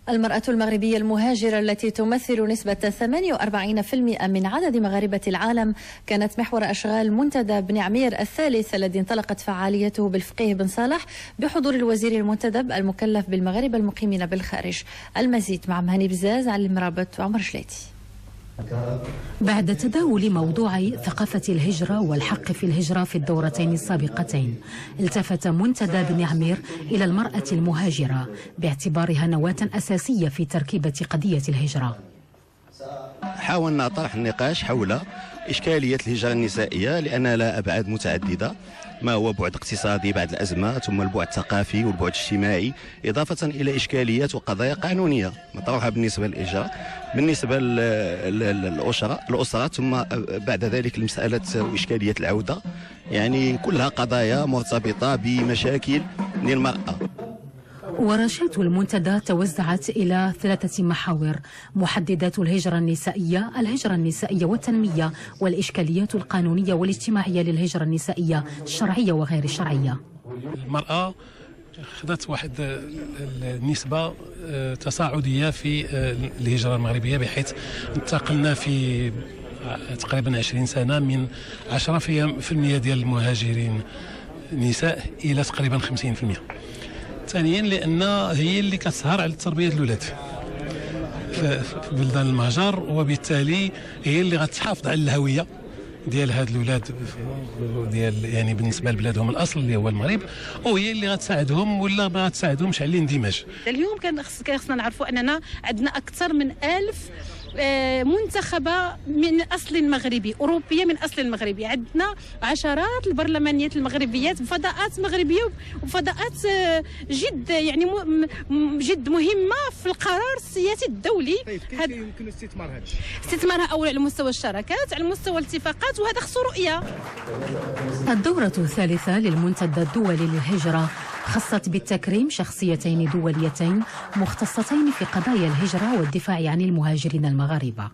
المرأة المغربية المهاجرة التي تمثل نسبة 48% من عدد مغاربة العالم كانت محور أشغال منتدى بن عمير الثالث الذي انطلقت فعاليته بالفقيه بن صالح بحضور الوزير المنتدب المكلف بالمغاربة المقيمين بالخارج. المزيد مع مهني بزاز، علي المرابط وعمر جليتي. بعد تداول موضوع ثقافة الهجرة والحق في الهجرة في الدورتين السابقتين، التفت منتدى بن عمير إلى المرأة المهاجرة باعتبارها نواة أساسية في تركيبة قضية الهجرة. حاولنا طرح النقاش حول إشكالية الهجرة النسائية لأن لها أبعاد متعددة، ما هو بعد اقتصادي بعد الأزمة، ثم البعد الثقافي والبعد الاجتماعي، إضافة إلى إشكاليات وقضايا قانونية مطروحة بالنسبة للإهجار، بالنسبة للأسرة، ثم بعد ذلك لمسألة وإشكالية العودة. يعني كلها قضايا مرتبطة بمشاكل للمرأة. ورشات المنتدى توزعت إلى 3 محاور: محددات الهجرة النسائية والتنمية، والإشكاليات القانونية والاجتماعية للهجرة النسائية الشرعية وغير الشرعية. المرأة خذت واحد النسبة تصاعدية في الهجرة المغربية، بحيث انتقلنا في تقريبا 20 سنة من 10% ديال المهاجرين نساء إلى تقريبا 50%. ثانيا لأن هي اللي كتسهر على تربية الأولاد في بلدان المهجر، وبالتالي هي اللي غتحافظ على الهوية ديال هاد الأولاد ديال يعني بالنسبة لبلادهم الأصل اللي هو المغرب، وهي اللي غتساعدهم ولا ما غتساعدهمش على الاندماج. اليوم كان خصنا نعرفوا أننا عندنا أكثر من 1000 منتخبة من أصل مغربي، أوروبية من أصل مغربي. عندنا عشرات البرلمانيات المغربيات بفضاءات مغربية وفضاءات جد يعني جد مهمة في القرار السياسي الدولي. كيف يمكن استثمارها أولا على مستوى الشراكات، على مستوى الاتفاقات، وهذا خصو رؤية. الدورة الثالثة للمنتدى الدولي للهجرة خصت بالتكريم شخصيتين دوليتين مختصتين في قضايا الهجرة والدفاع عن المهاجرين المغاربة.